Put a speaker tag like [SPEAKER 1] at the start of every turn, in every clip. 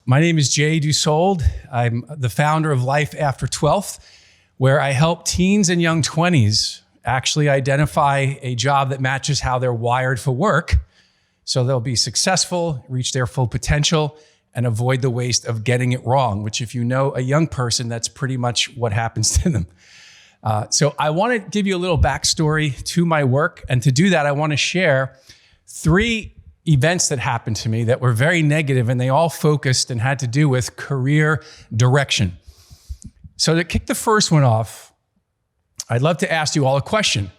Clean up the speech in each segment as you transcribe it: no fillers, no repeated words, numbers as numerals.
[SPEAKER 1] My name is Jay Dusold. I'm the founder of Life After 12th, where I help teens and young 20s actually identify a job that matches how they're wired for work, so they'll be successful, reach their full potential, and avoid the waste of getting it wrong, which if you know a young person, that's pretty much what happens to them. So I want to give you a little backstory to my work. And to do that, I want to share 3 events that happened to me that were very negative, and they all focused and had to do with career direction. So to kick the first one off, I'd love to ask you all a question.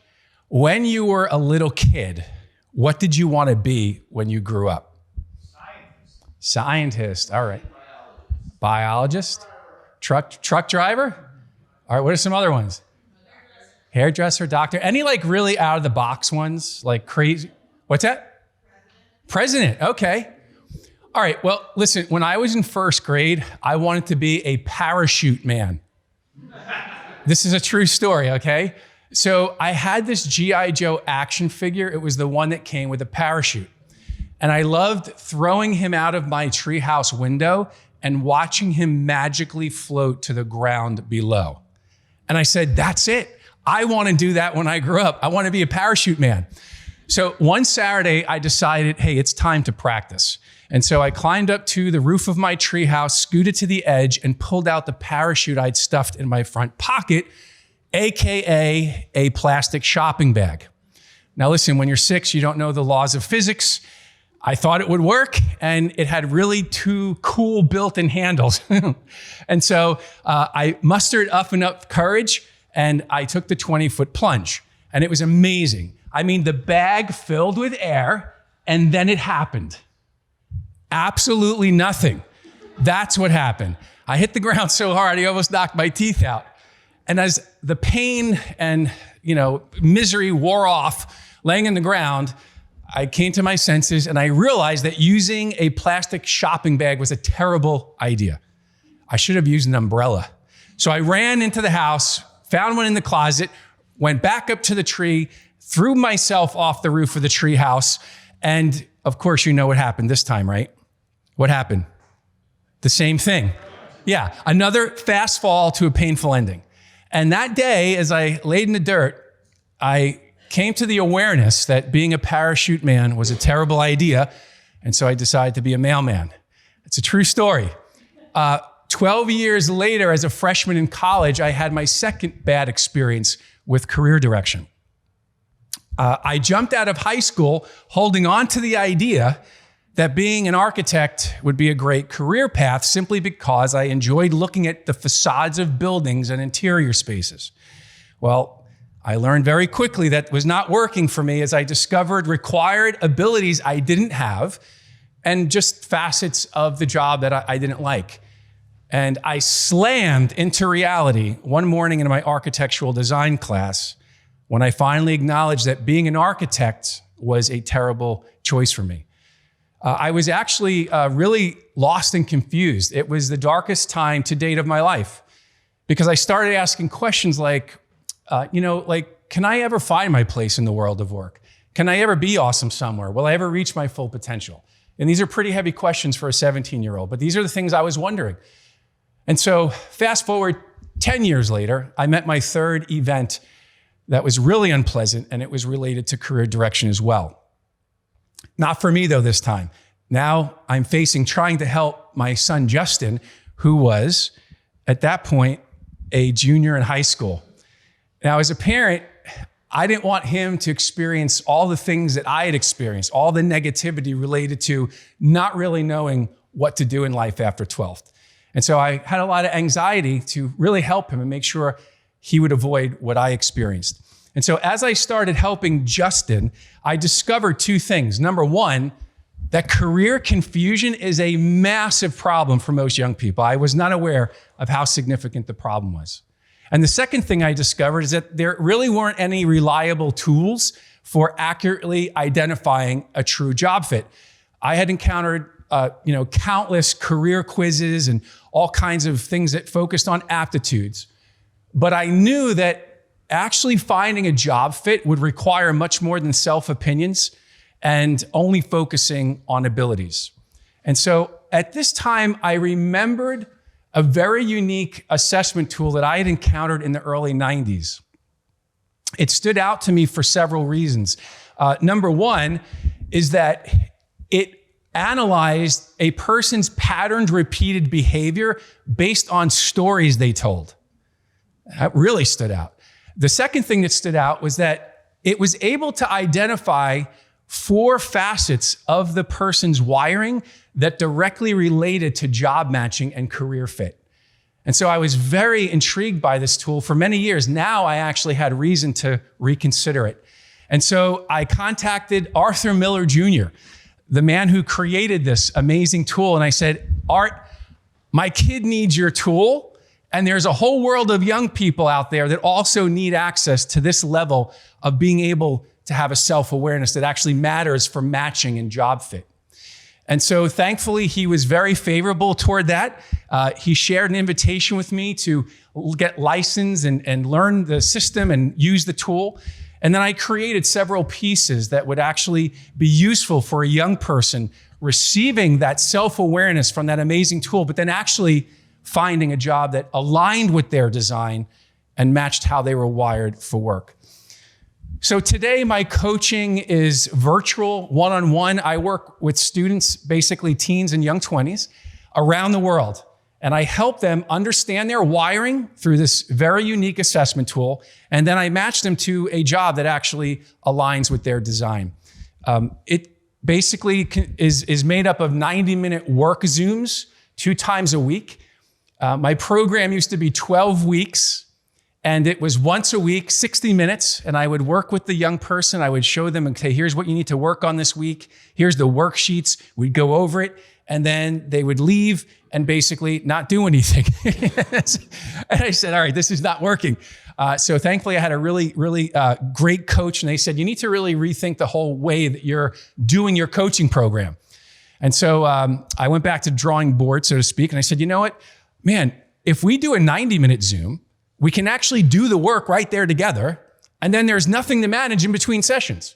[SPEAKER 1] When you were a little kid, what did you want to be when you grew up? Scientist, all right. Biologist? Truck driver? All right, what are some other ones? Hairdresser, doctor? Any like really out of the box ones? Like crazy? What's that? President, okay. All right, well, listen, when I was in first grade, I wanted to be a parachute man. This is a true story, okay? So I had this G.I. Joe action figure. It was the one that came with a parachute. And I loved throwing him out of my treehouse window and watching him magically float to the ground below. And I said, that's it. I want to do that when I grow up. I want to be a parachute man. So one Saturday, I decided, hey, it's time to practice. And so I climbed up to the roof of my treehouse, scooted to the edge, and pulled out the parachute I'd stuffed in my front pocket, AKA a plastic shopping bag. Now listen, when you're 6, you don't know the laws of physics. I thought it would work, and it had really 2 cool built-in handles. And so I mustered up enough courage, and I took the 20-foot plunge, and it was amazing. I mean, the bag filled with air, and then it happened. Absolutely nothing. That's what happened. I hit the ground so hard, I almost knocked my teeth out. And as the pain and, misery wore off, laying in the ground, I came to my senses, and I realized that using a plastic shopping bag was a terrible idea. I should have used an umbrella. So I ran into the house, found one in the closet, went back up to the tree, threw myself off the roof of the tree house, and of course you know what happened this time, right? What happened? The same thing. Yeah, another fast fall to a painful ending. And that day, as I laid in the dirt, I came to the awareness that being a parachute man was a terrible idea, and so I decided to be a mailman. It's a true story. 12 years later, as a freshman in college, I had my second bad experience with career direction. I jumped out of high school holding on to the idea that being an architect would be a great career path simply because I enjoyed looking at the facades of buildings and interior spaces. Well, I learned very quickly that was not working for me as I discovered required abilities I didn't have and just facets of the job that I didn't like. And I slammed into reality one morning in my architectural design class when I finally acknowledged that being an architect was a terrible choice for me. I was actually really lost and confused. It was the darkest time to date of my life because I started asking questions like, can I ever find my place in the world of work? Can I ever be awesome somewhere? Will I ever reach my full potential? And these are pretty heavy questions for a 17-year-old, but these are the things I was wondering. And so fast forward 10 years later, I met my third event that was really unpleasant, and it was related to career direction as well. Not for me though this time. Now I'm facing trying to help my son Justin, who was at that point a junior in high school. Now as a parent, I didn't want him to experience all the things that I had experienced, all the negativity related to not really knowing what to do in life after 12th. And so I had a lot of anxiety to really help him and make sure he would avoid what I experienced. And so as I started helping Justin, I discovered 2 things. Number 1, that career confusion is a massive problem for most young people. I was not aware of how significant the problem was. And the second thing I discovered is that there really weren't any reliable tools for accurately identifying a true job fit. I had encountered countless career quizzes and all kinds of things that focused on aptitudes. But I knew that actually finding a job fit would require much more than self-opinions and only focusing on abilities. And so at this time, I remembered a very unique assessment tool that I had encountered in the early 90s. It stood out to me for several reasons. Number one is that it analyzed a person's patterned, repeated behavior based on stories they told. That really stood out. The second thing that stood out was that it was able to identify 4 facets of the person's wiring that directly related to job matching and career fit. And so I was very intrigued by this tool for many years. Now I actually had reason to reconsider it. And so I contacted Arthur Miller Jr., the man who created this amazing tool. And I said, Art, my kid needs your tool. And there's a whole world of young people out there that also need access to this level of being able to have a self-awareness that actually matters for matching and job fit. And so thankfully, he was very favorable toward that. He shared an invitation with me to get licensed and learn the system and use the tool. And then I created several pieces that would actually be useful for a young person receiving that self-awareness from that amazing tool, but then actually finding a job that aligned with their design and matched how they were wired for work. So today, my coaching is virtual, one-on-one. I work with students, basically teens and young 20s, around the world. And I help them understand their wiring through this very unique assessment tool. And then I match them to a job that actually aligns with their design. It basically is made up of 90-minute work Zooms 2 times a week. My program used to be 12 weeks. And it was once a week, 60 minutes, and I would work with the young person. I would show them, okay, here's what you need to work on this week. Here's the worksheets. We'd go over it, and then they would leave and basically not do anything. And I said, all right, this is not working. So thankfully, I had a really great coach, and they said, you need to really rethink the whole way that you're doing your coaching program. And so I went back to drawing board, so to speak, and I said, you know what, man, if we do a 90-minute Zoom, we can actually do the work right there together, and then there's nothing to manage in between sessions.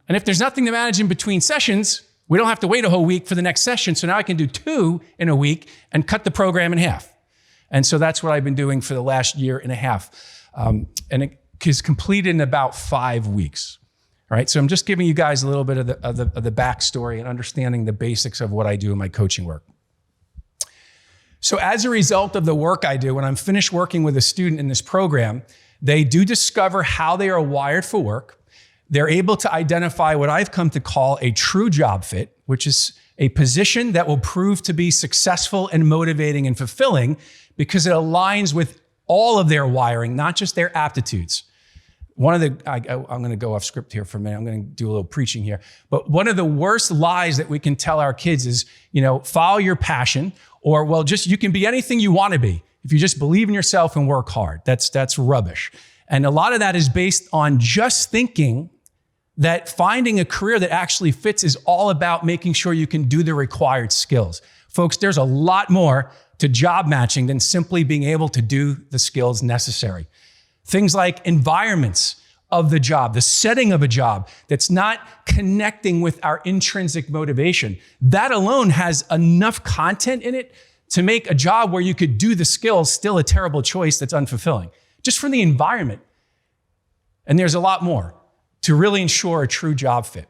[SPEAKER 1] And if there's nothing to manage in between sessions, we don't have to wait a whole week for the next session. So now I can do 2 in a week and cut the program in half. And so that's what I've been doing for the last 1.5 years. And it is completed in about 5 weeks. All right, so I'm just giving you guys a little bit of the backstory and understanding the basics of what I do in my coaching work. So as a result of the work I do, when I'm finished working with a student in this program, they do discover how they are wired for work. They're able to identify what I've come to call a true job fit, which is a position that will prove to be successful and motivating and fulfilling because it aligns with all of their wiring, not just their aptitudes. I'm going to go off script here for a minute. I'm going to do a little preaching here. But one of the worst lies that we can tell our kids is, follow your passion, or, well, just you can be anything you want to be if you just believe in yourself and work hard. That's rubbish. And a lot of that is based on just thinking that finding a career that actually fits is all about making sure you can do the required skills. Folks, there's a lot more to job matching than simply being able to do the skills necessary. Things like environments of the job, the setting of a job that's not connecting with our intrinsic motivation. That alone has enough content in it to make a job where you could do the skills still a terrible choice that's unfulfilling, just from the environment. And there's a lot more to really ensure a true job fit.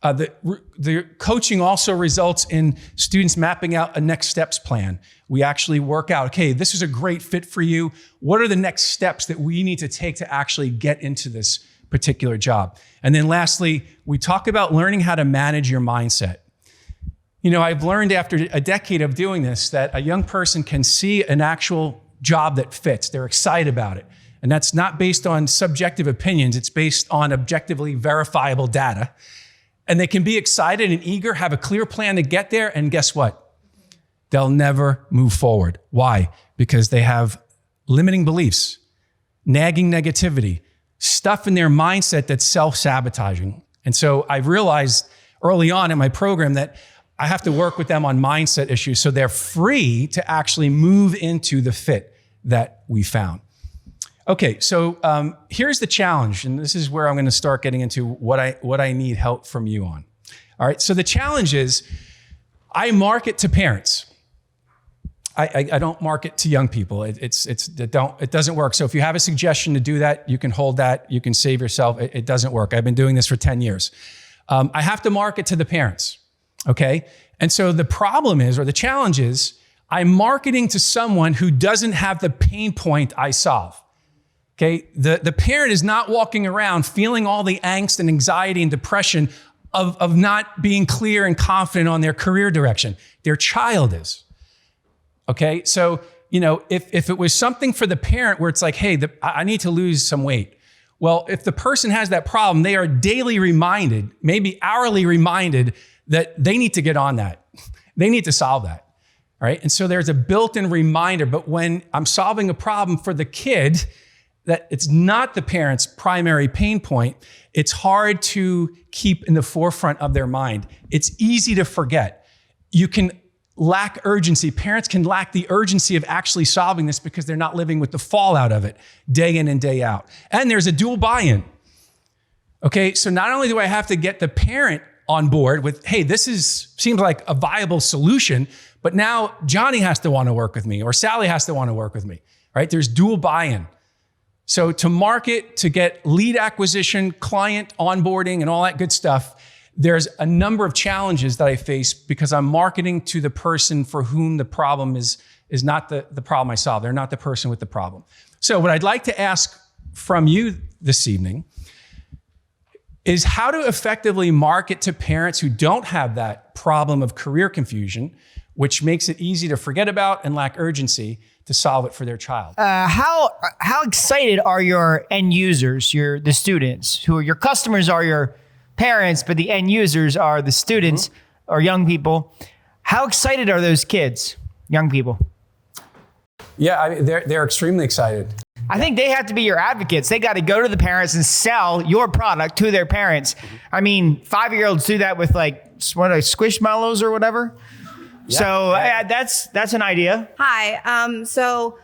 [SPEAKER 1] The coaching also results in students mapping out a next steps plan. We actually work out, okay, this is a great fit for you. What are the next steps that we need to take to actually get into this particular job? And then lastly, we talk about learning how to manage your mindset. I've learned after a decade of doing this that a young person can see an actual job that fits. They're excited about it. And that's not based on subjective opinions. It's based on objectively verifiable data. And they can be excited and eager, have a clear plan to get there, and guess what? They'll never move forward. Why? Because they have limiting beliefs, nagging negativity, stuff in their mindset that's self-sabotaging. And so I realized early on in my program that I have to work with them on mindset issues so they're free to actually move into the fit that we found. Okay, so here's the challenge, and this is where I'm going to start getting into what I need help from you on. All right, so the challenge is, I market to parents. I don't market to young people. It doesn't work. So if you have a suggestion to do that, you can hold that. You can save yourself. It doesn't work. I've been doing this for 10 years. I have to market to the parents, okay? And so the problem is, or the challenge is, I'm marketing to someone who doesn't have the pain point I solve, okay? The parent is not walking around feeling all the angst and anxiety and depression of not being clear and confident on their career direction. Their child is. Okay, so, if it was something for the parent where it's like, hey, I need to lose some weight. Well, if the person has that problem, they are daily reminded, maybe hourly reminded that they need to get on that. They need to solve that, right? And so there's a built-in reminder, but when I'm solving a problem for the kid, that it's not the parent's primary pain point, it's hard to keep in the forefront of their mind. It's easy to forget. You can lack urgency. Parents can lack the urgency of actually solving this because they're not living with the fallout of it day in and day out. And there's a dual buy-in. Okay, so not only do I have to get the parent on board with, hey, seems like a viable solution, but now Johnny has to want to work with me or Sally has to want to work with me, right? There's dual buy-in. So to market, to get lead acquisition, client onboarding, and all that good stuff, there's a number of challenges that I face because I'm marketing to the person for whom the problem is not the problem I solve. They're not the person with the problem. So what I'd like to ask from you this evening is how to effectively market to parents who don't have that problem of career confusion, which makes it easy to forget about and lack urgency to solve it for their child.
[SPEAKER 2] How excited are your end users, the students, who are your customers are your parents, but the end users are the students or young people. How excited are those kids, young people?
[SPEAKER 1] Yeah, they're extremely excited.
[SPEAKER 2] I think they have to be your advocates. They got to go to the parents and sell your product to their parents. I mean, 5-year-olds do that with Squishmallows or whatever. Yeah. So that's an idea.
[SPEAKER 3] Hi. So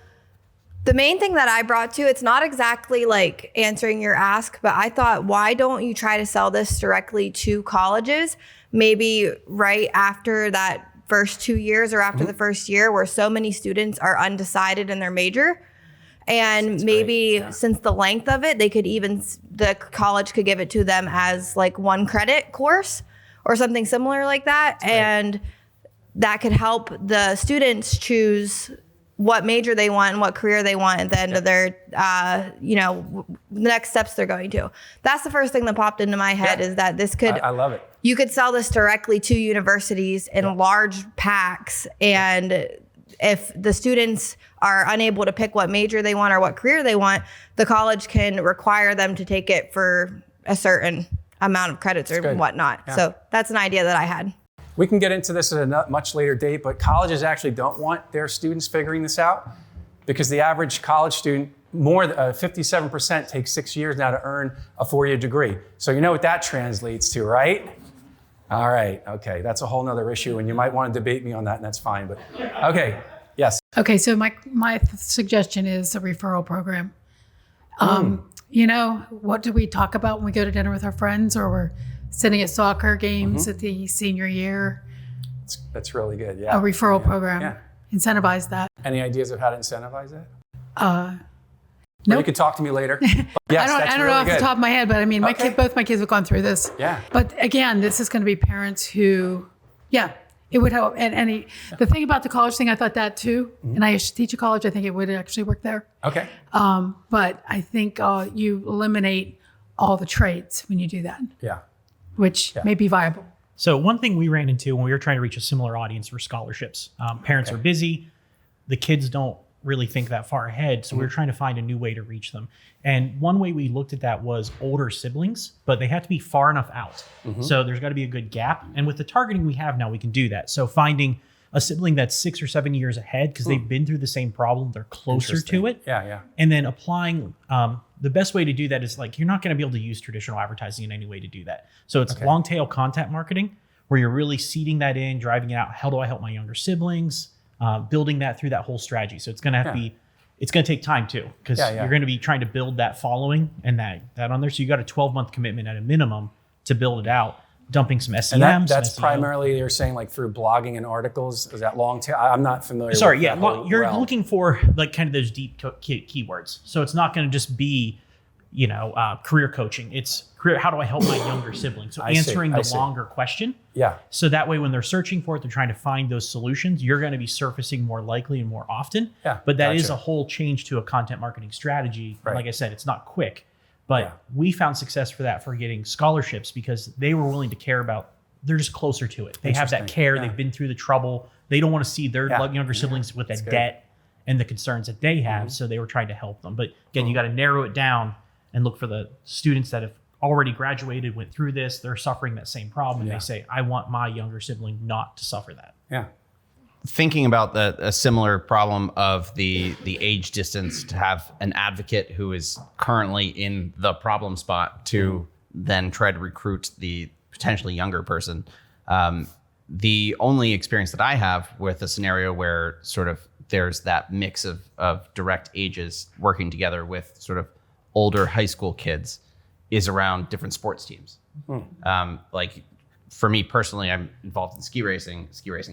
[SPEAKER 3] the main thing that I brought to, it's not exactly like answering your ask, but I thought, why don't you try to sell this directly to colleges? Maybe right after that first 2 years or after the first year where so many students are undecided in their major. And maybe since the length of it, the college could give it to them as like 1 credit course or something similar like that. And that could help the students choose what major they want and what career they want at the end of their, the next steps they're going to. That's the first thing that popped into my head is that this could,
[SPEAKER 1] I love it.
[SPEAKER 3] You could sell this directly to universities in large packs. And if the students are unable to pick what major they want or what career they want, the college can require them to take it for a certain amount of credits or whatnot. Yeah. So that's an idea that I had.
[SPEAKER 1] We can get into this at a much later date, but colleges actually don't want their students figuring this out because the average college student, 57% takes 6 years now to earn a 4-year degree. So you know what that translates to, right? All right, okay, that's a whole nother issue and you might want to debate me on that and that's fine, but okay, yes.
[SPEAKER 4] Okay, so my suggestion is a referral program. What do we talk about when we go to dinner with our friends or we're sitting at soccer games at the senior year?
[SPEAKER 1] That's really good, yeah.
[SPEAKER 4] A referral program. Yeah. Incentivize that.
[SPEAKER 1] Any ideas of how to incentivize it?
[SPEAKER 4] No.
[SPEAKER 1] You could talk to me later. Yes,
[SPEAKER 4] I don't know off the top of my head, but I mean, both my kids have gone through this.
[SPEAKER 1] Yeah.
[SPEAKER 4] But again, this is going to be parents who, it would help. And the thing about the college thing, I thought that too. And I used to teach a college. I think it would actually work there.
[SPEAKER 1] Okay.
[SPEAKER 4] But I think you eliminate all the trades when you do that.
[SPEAKER 1] Yeah.
[SPEAKER 4] Which may be viable.
[SPEAKER 5] So one thing we ran into when we were trying to reach a similar audience for scholarships, parents are busy, the kids don't really think that far ahead. So we were trying to find a new way to reach them. And one way we looked at that was older siblings, but they have to be far enough out. So there's got to be a good gap. And with the targeting we have now, we can do that. So finding a sibling that's 6 or 7 years ahead because they've been through the same problem, they're closer to it.
[SPEAKER 1] Yeah.
[SPEAKER 5] And then applying, the best way to do that is you're not going to be able to use traditional advertising in any way to do that. So it's long tail content marketing where you're really seeding that in, driving it out. How do I help my younger siblings? Building that through that whole strategy. So it's going to have to be, it's going to take time too, because you're going to be trying to build that following and that on there. So you got a 12-month commitment at a minimum to build it out. dumping some SEM.
[SPEAKER 1] And that's
[SPEAKER 5] some SEO.
[SPEAKER 1] primarily, you're saying, like through blogging and articles? Is that long tail? I'm not familiar
[SPEAKER 5] Sorry,
[SPEAKER 1] with
[SPEAKER 5] yeah.
[SPEAKER 1] that whole
[SPEAKER 5] You're
[SPEAKER 1] realm.
[SPEAKER 5] looking for like kind of those deep keywords. So it's not going to just be, career coaching. It's career. How do I help my younger sibling? So answering the longer question.
[SPEAKER 1] Yeah.
[SPEAKER 5] So that way, when they're searching for it, they're trying to find those solutions. You're going to be surfacing more likely and more often.
[SPEAKER 1] Yeah.
[SPEAKER 5] But that is a whole change to a content marketing strategy.
[SPEAKER 1] Right.
[SPEAKER 5] Like I said, it's not quick, but we found success for that for getting scholarships because they were willing to care about. They're just closer to it. They have that care. Yeah. They've been through the trouble. They don't want to see their younger siblings with that debt and the concerns that they have. So they were trying to help them. But again, you got to narrow it down and look for the students that have already graduated, went through this, they're suffering that same problem. And they say, I want my younger sibling not to suffer that.
[SPEAKER 1] Yeah.
[SPEAKER 6] Thinking about a similar problem of the age distance, to have an advocate who is currently in the problem spot to then try to recruit the potentially younger person. The only experience that I have with a scenario where sort of there's that mix of direct ages working together with sort of older high school kids is around different sports teams. Like for me personally, I'm involved in ski racing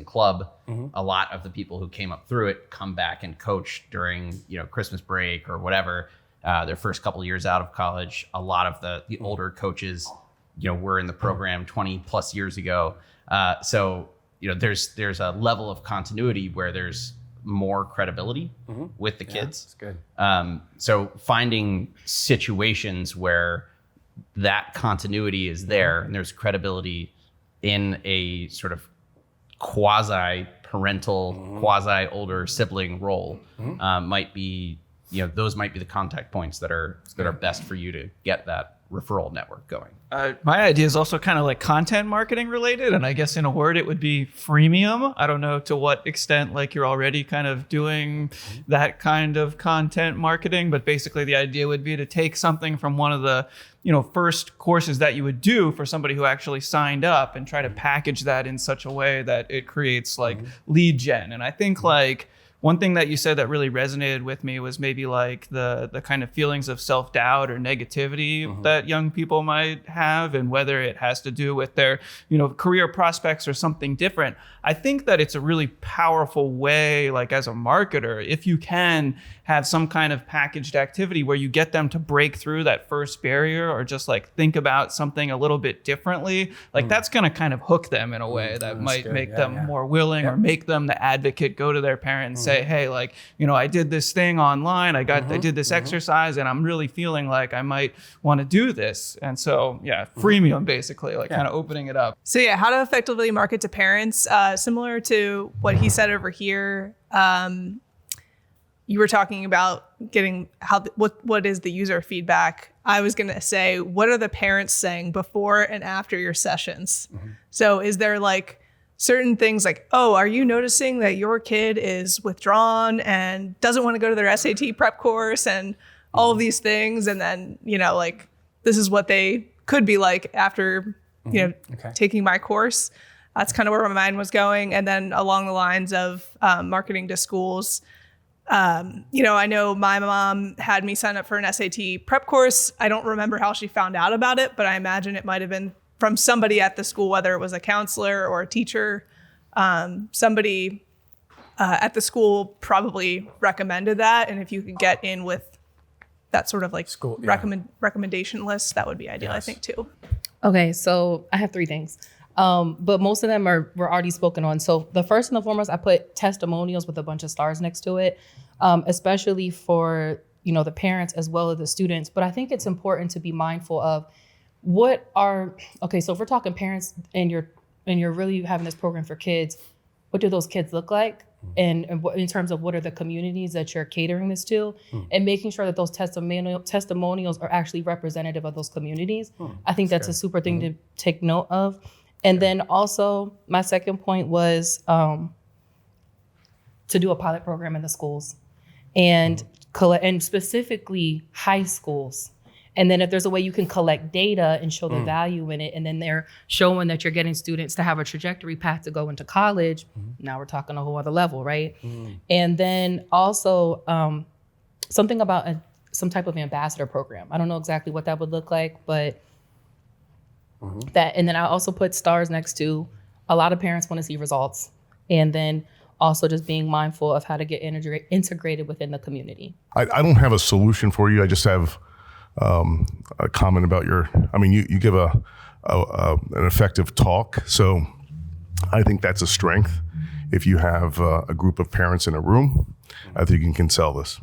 [SPEAKER 6] club. A lot of the people who came up through it come back and coach during, Christmas break or whatever, their first couple of years out of college. A lot of the older coaches, were in the program 20 plus years ago. So, there's a level of continuity where there's more credibility with the kids.
[SPEAKER 1] That's good.
[SPEAKER 6] So finding situations where that continuity is there and there's credibility in a sort of quasi parental, quasi older sibling role might be, those might be the contact points that are best for you to get that referral network going.
[SPEAKER 7] My idea is also kind of like content marketing related, and I guess in a word it would be freemium. I don't know to what extent like you're already kind of doing that kind of content marketing, but basically the idea would be to take something from one of the first courses that you would do for somebody who actually signed up and try to package that in such a way that it creates like lead gen. And I think like one thing that you said that really resonated with me was maybe like the kind of feelings of self-doubt or negativity that young people might have, and whether it has to do with their, career prospects or something different. I think that it's a really powerful way, like as a marketer, if you can have some kind of packaged activity where you get them to break through that first barrier or just like think about something a little bit differently, like that's going to kind of hook them in a way that might make them more willing or make them the advocate, go to their parent and say, hey, like, I did this thing online, I did this exercise and I'm really feeling like I might want to do this. And so, freemium basically, like kind of opening it up.
[SPEAKER 8] So how to effectively market to parents, similar to what he said over here. You were talking about getting what is the user feedback. I was going to say, what are the parents saying before and after your sessions? So is there like certain things like, oh, are you noticing that your kid is withdrawn and doesn't want to go to their SAT prep course and all of these things? And then, like this is what they could be like after, taking my course. That's kind of where my mind was going. And then along the lines of marketing to schools, I know my mom had me sign up for an SAT prep course. I don't remember how she found out about it, but I imagine it might have been from somebody at the school, whether it was a counselor or a teacher. Somebody at the school probably recommended that. And if you could get in with that sort of like school recommendation list, that would be ideal, I think, too.
[SPEAKER 9] Okay, so I have 3 things. But most of them were already spoken on. So the first and the foremost, I put testimonials with a bunch of stars next to it, especially for, the parents as well as the students. But I think it's important to be mindful of so if we're talking parents and you're really having this program for kids, what do those kids look like? And what, in terms of what are the communities that you're catering this to, and making sure that those testimonials are actually representative of those communities. I think that's a super thing to take note of. And then also my second point was to do a pilot program in the schools and specifically high schools. And then if there's a way you can collect data and show the value in it, and then they're showing that you're getting students to have a trajectory path to go into college, now we're talking a whole other level, right? And then also something about some type of ambassador program. I don't know exactly what that would look like, but That, and then I also put stars next to a lot of parents want to see results, and then also just being mindful of how to get integrated within the community.
[SPEAKER 10] I don't have a solution for you. I just have a comment about you give an effective talk. So I think that's a strength. If you have a group of parents in a room, I think you can sell this.